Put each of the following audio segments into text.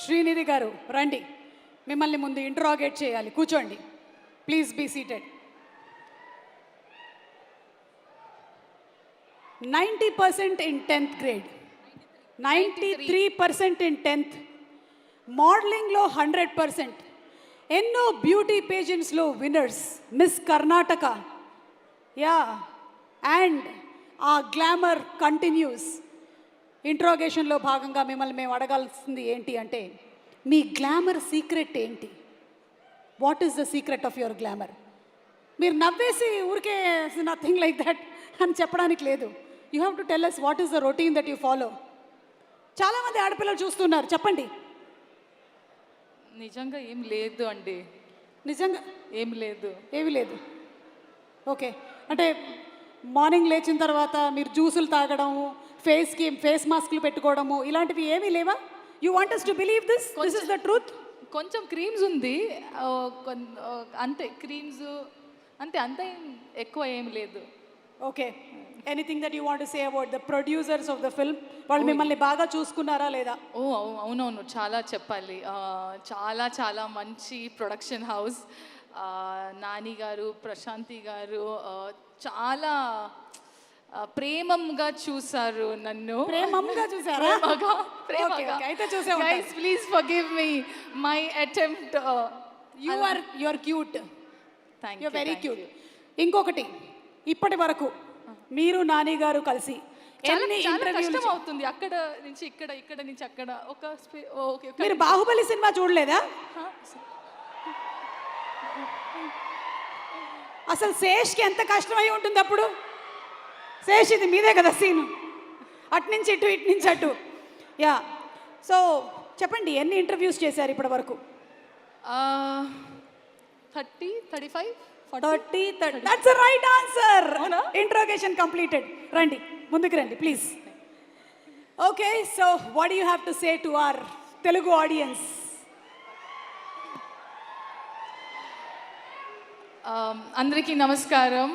శ్రీనిధి గారు రండి, మిమ్మల్ని ముందు ఇంట్రాగేట్ చేయాలి. కూర్చోండి, please be seated. 90% in 10th grade, 93% in 10th, మోడలింగ్లో 100%, ఎన్నో బ్యూటీ పేజెంట్స్లో winners, miss Karnataka. Yeah, and ఆ గ్లామర్ కంటిన్యూస్. ఇంట్రాగేషన్లో భాగంగా మిమ్మల్ని మేము అడగాల్సింది ఏంటి అంటే, మీ గ్లామర్ సీక్రెట్ ఏంటి? What is the secret of your glamour? మీరు నవ్వేసి ఊరికే నథింగ్ లైక్ దట్ అని చెప్పడానికి లేదు. You have to tell us what is the routine that you follow. చాలామంది ఆడపిల్లలు చూస్తున్నారు, చెప్పండి. నిజంగా ఏం లేదు అండి. నిజంగా ఏం లేదు, ఏమీ లేదు. ఓకే, అంటే మార్నింగ్ లేచిన తర్వాత మీరు జ్యూసులు తాగడము, ఫేస్ మాస్క్లు పెట్టుకోవడము ఇలాంటివి ఏమీ లేవా? You want us to believe this is the truth? కొంచెం క్రీమ్స్ ఉంది, అంతే. క్రీమ్స్ అంతే, అంతే, ఎక్కువ ఏం లేదు. Okay, anything that you want to say about the producers of the film? వాళ్ళు మిమ్మల్ని బాగా చూసుకున్నారా లేదా? అవునవును, చాలా చెప్పాలి. చాలా చాలా మంచి ప్రొడక్షన్ హౌస్. నాని గారు, ప్రశాంతి గారు చాలా ప్రేమంగా చూసారు నన్ను. ప్రేమంగా చూసారా? అయితే చూసే guys, please forgive me my attempt. You are cute. Thank you you, very cute. ఇంకొకటి, ఇప్పటి వరకు మీరు నాని గారు కలిసి ఎన్ని ఇంటర్వ్యూలు అవుతుంది? అక్కడ నుంచి ఇక్కడ, ఇక్కడ నుంచి అక్కడ. ఓకే, మీరు బాహుబలి సినిమా చూడలేదా? అసలు శేష్కి ఎంత కష్టమై ఉంటుంది అప్పుడు. శేష్, ఇది మీదే కదా సీను, అటు నుంచి ఇటు, ఇటు నుంచి అటు. యా, సో చెప్పండి, ఎన్ని ఇంటర్వ్యూస్ చేశారు ఇప్పటి వరకు? 30, 35, 40. That's the right answer. Interrogation completed. రండి, ముందుకు రండి please. Okay, so what do you have to say to our Telugu audience? అందరికీ నమస్కారం.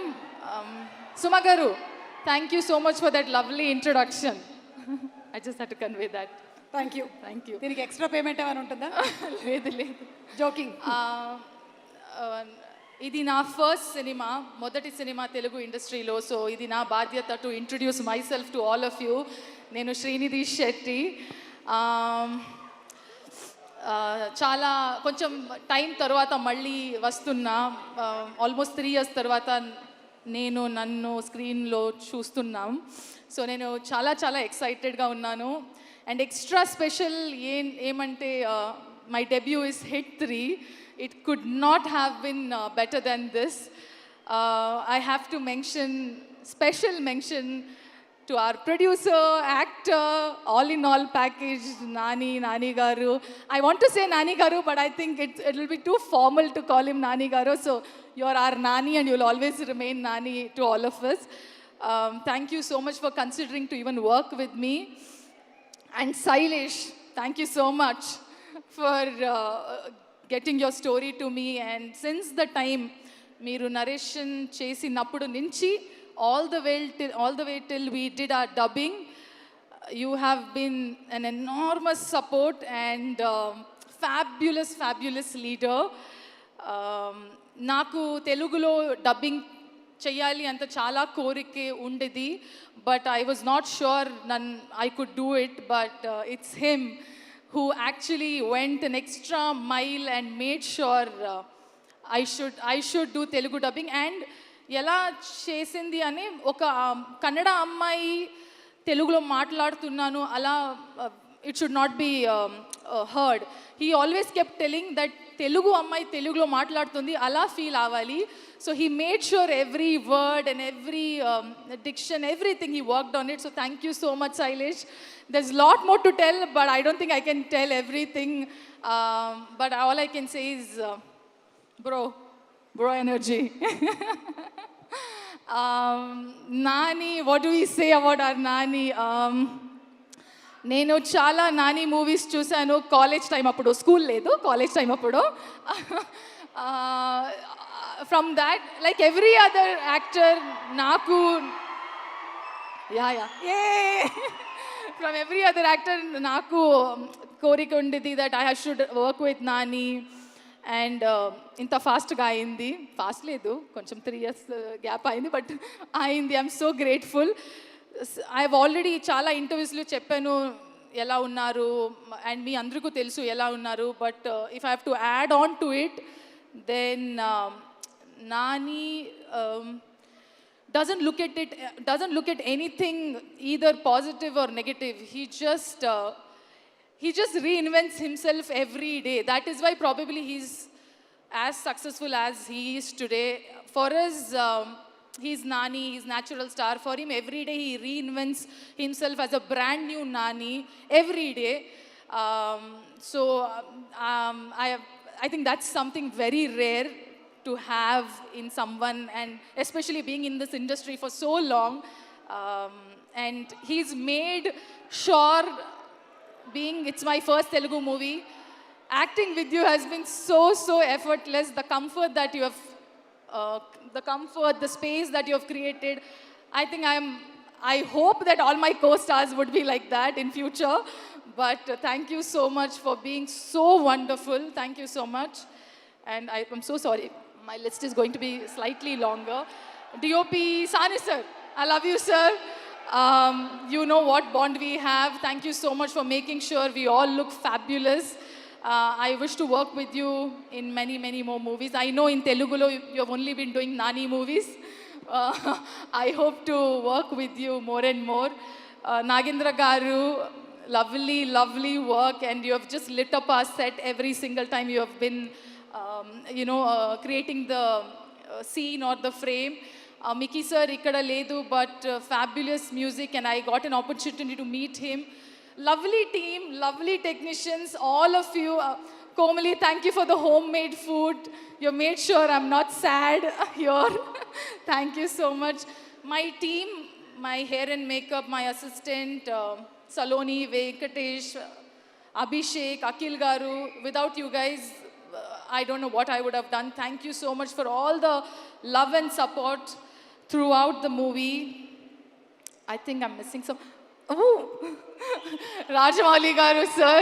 సుమ గారు, thank you so much for that lovely introduction. I just have to convey that. Thank you. దీనికి extra payment ఏమైనా ఉంటుందా? లేదు లేదు, జోకింగ్. ఇది నా ఫస్ట్ సినిమా, మొదటి సినిమా తెలుగు ఇండస్ట్రీలో. సో ఇది నా బాధ్యత to introduce my self to all of you. నేను శ్రీనిధి శెట్టి. చాలా కొంచెం టైం తర్వాత మళ్ళీ వస్తున్నా. ఆల్మోస్ట్ 3 years తర్వాత నన్ను స్క్రీన్లో చూస్తున్నాం. సో నేను చాలా చాలా ఎక్సైటెడ్గా ఉన్నాను. అండ్ ఎక్స్ట్రా స్పెషల్ ఏమంటే, my debut is hit 3. It could not have been better than this. I have to special mention to our producer, actor, all in all package, Nani Garu. I want to say Nani Garu, but I think it will be too formal to call him Nani Garu. So you are our Nani and you will always remain Nani to all of us. Thank you so much for considering to even work with me. And Sailesh, thank you so much for getting your story to me. And since the time మీరు narration చేసినప్పుడు నుంచి all the way till we did our dubbing, you have been an enormous support and fabulous leader. నాకు తెలుగులో dubbing చెయ్యాలి అంత చాలా కోరికే ఉండేది, but I was not sure I could do it. But it's him who actually went an extra mile and made sure I should do Telugu dubbing. And ఎలా చేసింది అని, ఒక కన్నడ అమ్మాయి తెలుగులో మాట్లాడుతున్నాను అలా, it should not be heard. He always kept telling that Telugu అమ్మాయి తెలుగులో మాట్లాడుతుంది అలా ఫీల్ అవ్వాలి. So he made sure every word and every diction, everything he worked on it. So thank you so much Sailesh. There's a lot more to tell, but I don't think I can tell everything. But all I can say is, bro energy. Nani, what do we say about our Nani? నేను చాలా Nani movies చూశాను. College time అప్పుడు, school లేదు, college time అప్పుడు. From that, like every other actor, నాకు from every other actor నాకు కోరిక ఉండేది that I should work with Nani and ఇంత ఫాస్ట్గా అయింది. ఫాస్ట్ లేదు, కొంచెం 3 years గ్యాప్ అయింది, బట్ అయింది. I'm so grateful. I have already చాలా ఇంటర్వ్యూస్లో చెప్పాను ఎలా ఉన్నారు అండ్ మీ అందరికీ తెలుసు ఎలా ఉన్నారు. But if I have to add on to it then Nani doesn't look at anything either positive or negative. He just reinvents himself every day. That is why probably he's as successful as he is today. For us, he's Nani, he's natural star. For him, every day he reinvents himself as a brand new Nani every day. I think that's something very rare to have in someone, and especially being in this industry for so long. And he's made sure, being it's my first Telugu movie, acting with you has been so effortless. The comfort that you have, the space that you have created, I think I hope that all my co-stars would be like that in future. But thank you so much for being so wonderful. Thank you so much. And I'm so sorry, my list is going to be slightly longer. DOP Sani sir, I love you sir. You know what bond we have. Thank you so much for making sure we all look fabulous. I wish to work with you in many more movies. I know in Telugu you have only been doing Nani movies. I hope to work with you more and more. Nagendra Garu, lovely work, and you have just lit up our set every single time you have been creating the scene or the frame. Mickey sir ikkada ledu, but fabulous music, and I got an opportunity to meet him. Lovely team, lovely technicians, all of you. Komali, thank you for the homemade food. You made sure I'm not sad here. Thank you so much. My team, my hair and makeup, my assistant, Saloni, Venkatesh, Abhishek, Akil Garu. Without you guys, I don't know what I would have done. Thank you so much for all the love and support throughout the movie. I think I'm missing some. Oh, Rajamouli Garu sir.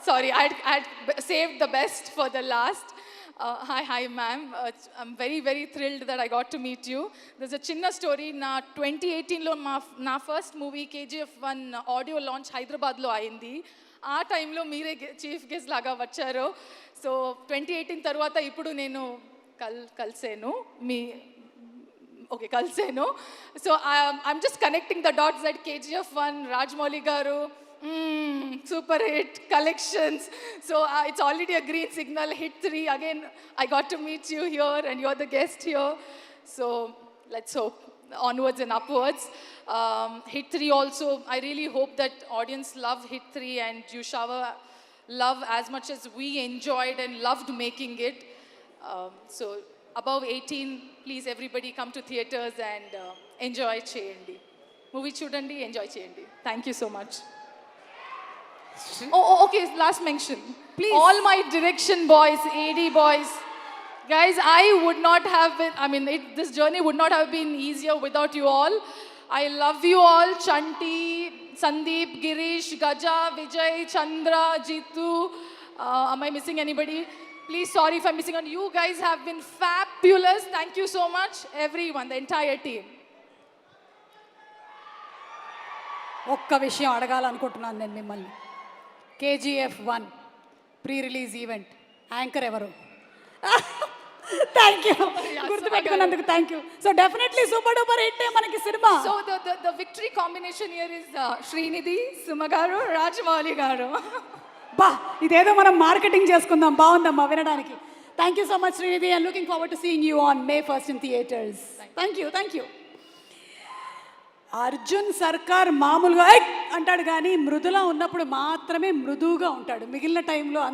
Sorry, I'd saved the best for the last. Hi ma'am. I'm very thrilled that I got to meet you. There's a chinna story. Na 2018 lo na first movie KGF1 audio launch Hyderabad lo ayindi. ఆ టైంలో మీరే chief guest లాగా వచ్చారు. So 2018 తర్వాత ఇప్పుడు నేను కలిసాను so I'm just connecting the dots that KGF1, Rajamouli garu, super hit collections. So it's already a green signal. Hit 3 again I got to meet you here and you're the guest here. So let's hope onwards and upwards. Hit 3 also, I really hope that audience love Hit 3 and you shower love as much as we enjoyed and loved making it. So above 18, please everybody come to theaters and enjoy cheyandi. Movie chudandi, enjoy cheyandi. Thank you so much. Oh, okay, last mention. Please. All my direction boys, AD boys, guys, I would not have been, this journey would not have been easier without you all. I love you all. Chanti, Sandeep, Girish, Gaja, Vijay, Chandra, Jitu. Am I missing anybody? Please, sorry if I'm missing on. You guys have been fabulous. Thank you so much, everyone, the entire team. ఒక్క విషయం అడగాలనుకుంటున్నాను నేను మిమ్మల్ని. KGF1 pre release event anchor ఎవరు? Thank you, గుర్తుపెట్టుకున్నందుకు thank you. So definitely super duper hit మనకి సినిమా. So the victory combination here is Srinidhi, Suma garu, Rajamouli గారు. బా, ఇదేదో మనం మార్కెటింగ్ చేసుకుందాం. బాగుందమ్మా వినడానికి. Thank you so much Srinidhi, and looking forward to seeing you on May 1st in theaters. Thank you. Arjun సర్కార్ మామూలుగా అంటాడు కానీ మృదులా ఉన్నప్పుడు మాత్రమే మృదువుగా ఉంటాడు. మిగిలిన టైంలో